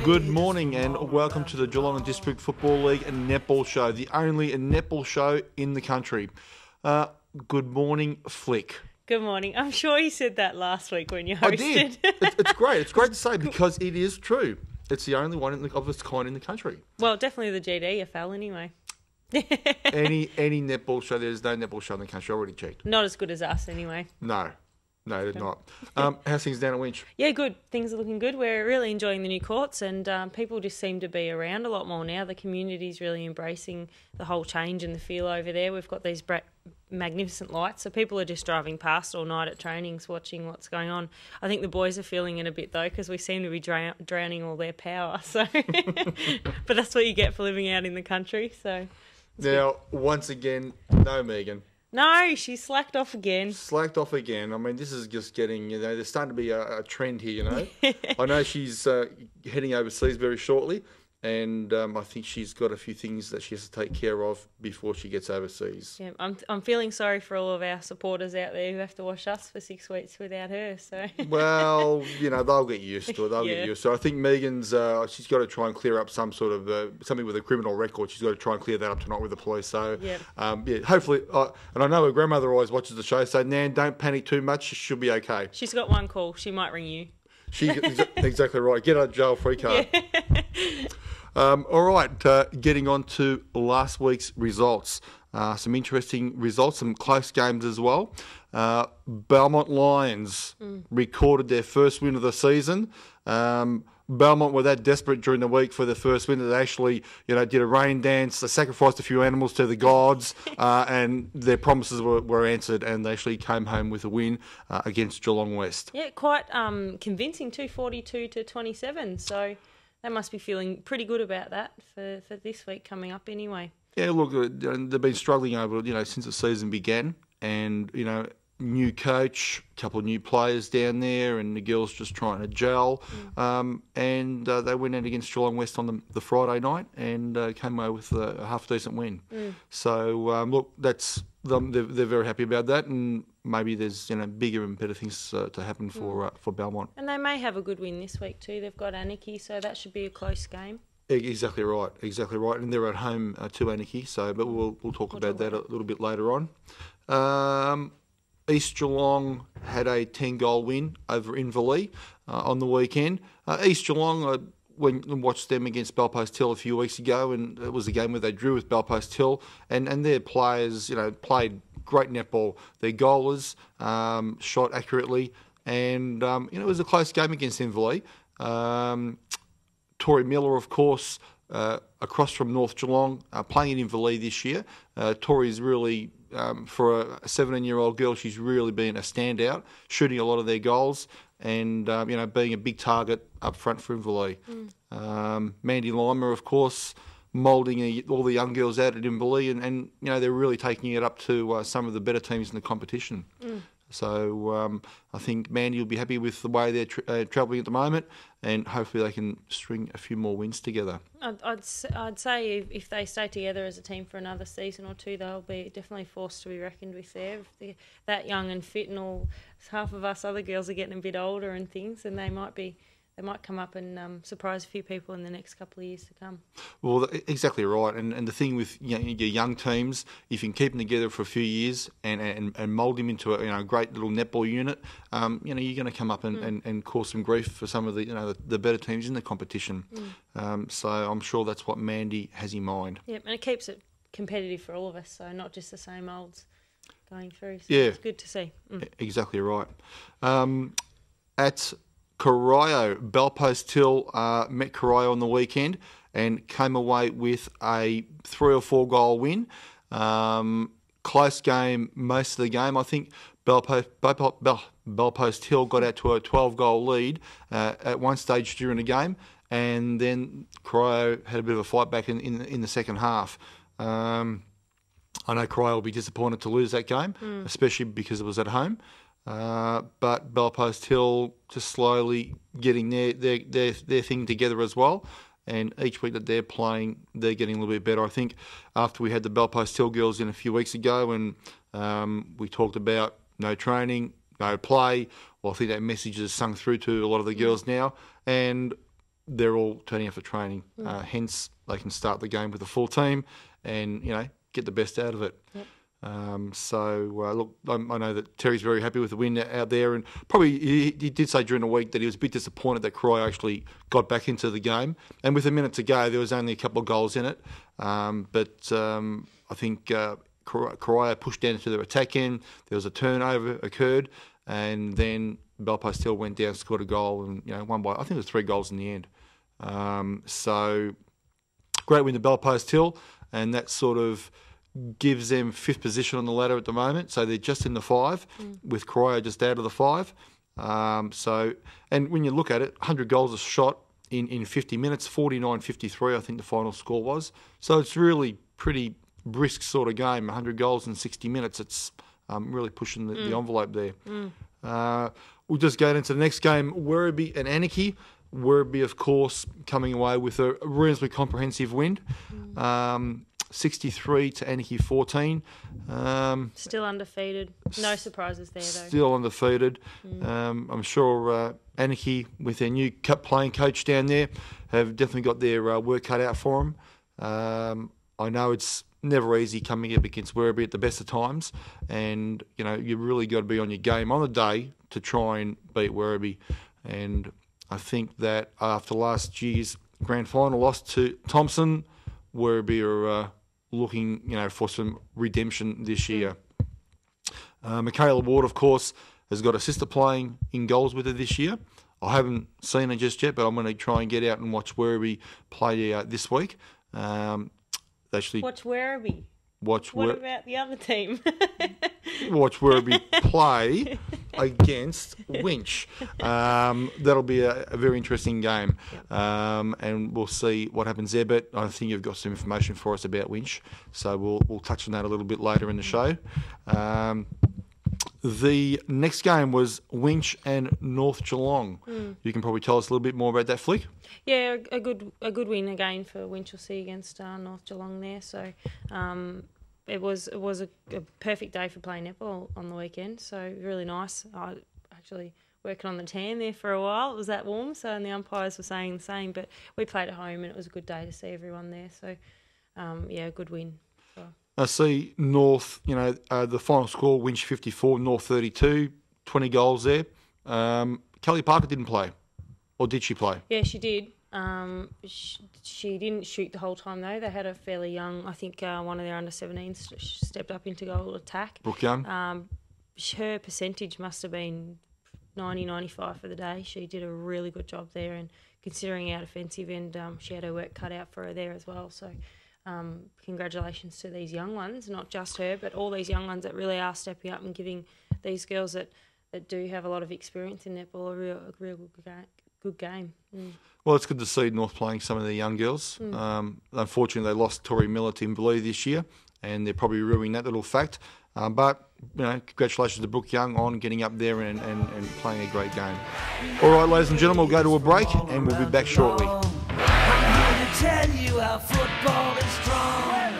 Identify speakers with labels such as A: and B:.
A: Good morning and welcome to the Geelong District Football League Netball Show, the only netball show in the country. Good morning, Flick.
B: Good morning. I'm sure you said that last week when you hosted.
A: I did. It's great. It's great to say because it is true. It's the only one of its kind in the country.
B: Well, definitely the GDFL anyway.
A: Any netball show, there's no netball show in the country. I already checked.
B: Not as good as us anyway.
A: No, they're not. How's things down at Winch?
B: Yeah, good. Things are looking good. We're really enjoying the new courts and people just seem to be around a lot more now. The community's really embracing the whole change and the feel over there. We've got these magnificent lights, so people are just driving past all night at trainings watching what's going on. I think the boys are feeling it a bit though because we seem to be drowning all their power. So, but that's what you get for living out in the country. So
A: now, once again, no Megan.
B: No, she slacked off again.
A: Slacked off again. I mean, this is just getting, there's starting to be a trend here, I know she's heading overseas very shortly, and I think she's got a few things that she has to take care of before she gets overseas.
B: Yeah, I'm feeling sorry for all of our supporters out there who have to watch us for 6 weeks without her. So
A: well, they'll get used to it. They'll get used to it. I think Megan's she's got to try and clear up some sort of something with a criminal record. She's got to try and clear that up tonight with the police. So hopefully, and I know her grandmother always watches the show. So Nan, don't panic too much. She'll be okay.
B: She's got one call. She might ring you.
A: Exactly right. Get a jail-free card. Yeah. All right, getting on to last week's results. Some interesting results, some close games as well. Belmont Lions recorded their first win of the season. Belmont were that desperate during the week for their first win that they actually, did a rain dance. They sacrificed a few animals to the gods, and their promises were answered, and they actually came home with a win against Geelong West. Yeah,
B: quite convincing, 242-27. So they must be feeling pretty good about that for this week coming up anyway. Yeah,
A: look, they've been struggling over, since the season began, and, new coach, a couple of new players down there, and the girls just trying to gel. And they went out against Geelong West on the Friday night and came away with a half-decent win. So, look, that's they're very happy about that, and maybe there's bigger and better things to happen for Belmont.
B: And they may have a good win this week too. They've got Anarchy, so that should be a close game.
A: Exactly right, and they're at home to Anarchy. So, but we'll talk about that a little bit later on. East Geelong had a 10-goal win over Inverleigh on the weekend. East Geelong, I went and watched them against Bellpost Hill a few weeks ago, and it was a game where they drew with Bellpost Hill, and their players, played great netball. Their goalers shot accurately, and it was a close game against Inverleigh. Tori Miller, of course, across from North Geelong, playing in Inverleigh this year. Tori's really, for a 17-year-old girl, she's really been a standout, shooting a lot of their goals and, being a big target up front for Inverleigh. Mandy Lima, of course, moulding all the young girls out at Inverleigh, and they're really taking it up to some of the better teams in the competition. So I think Mandy will be happy with the way they're travelling at the moment, and hopefully they can string a few more wins together.
B: I'd say if they stay together as a team for another season or two, they'll be definitely forced to be reckoned with there. If they're that young and fit, and half of us other girls are getting a bit older and things, and they might come up and surprise a few people in the next couple of years to come. Well,
A: exactly right. And the thing with your young teams, if you can keep them together for a few years and mould them into a great little netball unit, you're going to come up and cause some grief for some of the better teams in the competition. So I'm sure that's what Mandy has in mind.
B: Yep, and it keeps it competitive for all of us, so not just the same olds going through. So
A: yeah,
B: it's good to see.
A: Exactly right. At Corio, Bellpost Hill met Corio on the weekend and came away with a 3 or 4 goal win. Close game most of the game. I think Bellpost Hill got out to a 12-goal lead at one stage during the game, and then Corio had a bit of a fight back in the second half. I know Corio will be disappointed to lose that game, especially because it was at home. But Bellpost Hill just slowly getting their thing together as well. And each week that they're playing, they're getting a little bit better. I think after we had the Bellpost Hill girls in a few weeks ago and we talked about no training, no play, well, I think that message has sung through to a lot of the girls now. And they're all turning up for training. Hence, they can start the game with a full team and, get the best out of it.
B: Yep.
A: Look, I know that Terry's very happy with the win out there, and probably he did say during the week that he was a bit disappointed that Croy actually got back into the game. And with a minute to go, there was only a couple of goals in it. But I think Croy pushed down into their attack end. There was a turnover occurred, and then Belpost Hill went down, scored a goal, and won by, I think it was 3 goals in the end. So great win to Belpost Hill, and that sort of gives them 5th position on the ladder at the moment. So they're just in the 5, with Croy just out of the 5. And when you look at it, 100 goals a shot in 50 minutes, 49-53 I think the final score was. So it's really pretty brisk sort of game, 100 goals in 60 minutes. It's really pushing the envelope there. We'll just go into the next game, Werribee and Anarchy. Werribee, of course, coming away with a reasonably comprehensive win. 63 to Anarchy 14.
B: Still undefeated. No surprises there, though.
A: Still undefeated. I'm sure Anarchy, with their new playing coach down there, have definitely got their work cut out for them. I know it's never easy coming up against Werribee at the best of times, and you really got to be on your game on the day to try and beat Werribee. And I think that after last year's grand final loss to Thompson, Werribee are looking, for some redemption this year. Michaela Ward, of course, has got a sister playing in goals with her this year. I haven't seen her just yet, but I'm going to try and get out and watch Werribee play this week.
B: Watch Werribee. What about the other team?
A: Watch Werribee play against Winch. That'll be a very interesting game, and we'll see what happens there. But I think you've got some information for us about Winch, so we'll touch on that a little bit later in the show. The next game was Winch and North Geelong. You can probably tell us a little bit more about that, Flick.
B: Yeah, a good win again for Winchelsea against North Geelong there. So it was a perfect day for playing netball on the weekend. So really nice. I actually working on the tan there for a while. It was that warm, so and the umpires were saying the same. But we played at home, and it was a good day to see everyone there. So a good win. So.
A: I see North, the final score, Winch 54, North 32, 20 goals there. Kelly Parker didn't play, or did she play?
B: Yeah, she did. She didn't shoot the whole time, though. They had a fairly young, I think one of their under-17s stepped up into goal attack.
A: Brooke Young?
B: Her percentage must have been 90-95 for the day. She did a really good job there, and considering our defensive end, she had her work cut out for her there as well. So congratulations to these young ones, not just her, but all these young ones that really are stepping up and giving these girls that do have a lot of experience in netball a real good game.
A: Well, it's good to see North playing some of the young girls. Unfortunately, they lost Tori Miller to Inverleigh this year, and they're probably ruining that little fact. But congratulations to Brooke Young on getting up there and playing a great game. All right, ladies and gentlemen, we'll go to a break, and we'll be back shortly.
C: I'm here to tell you how football is strong.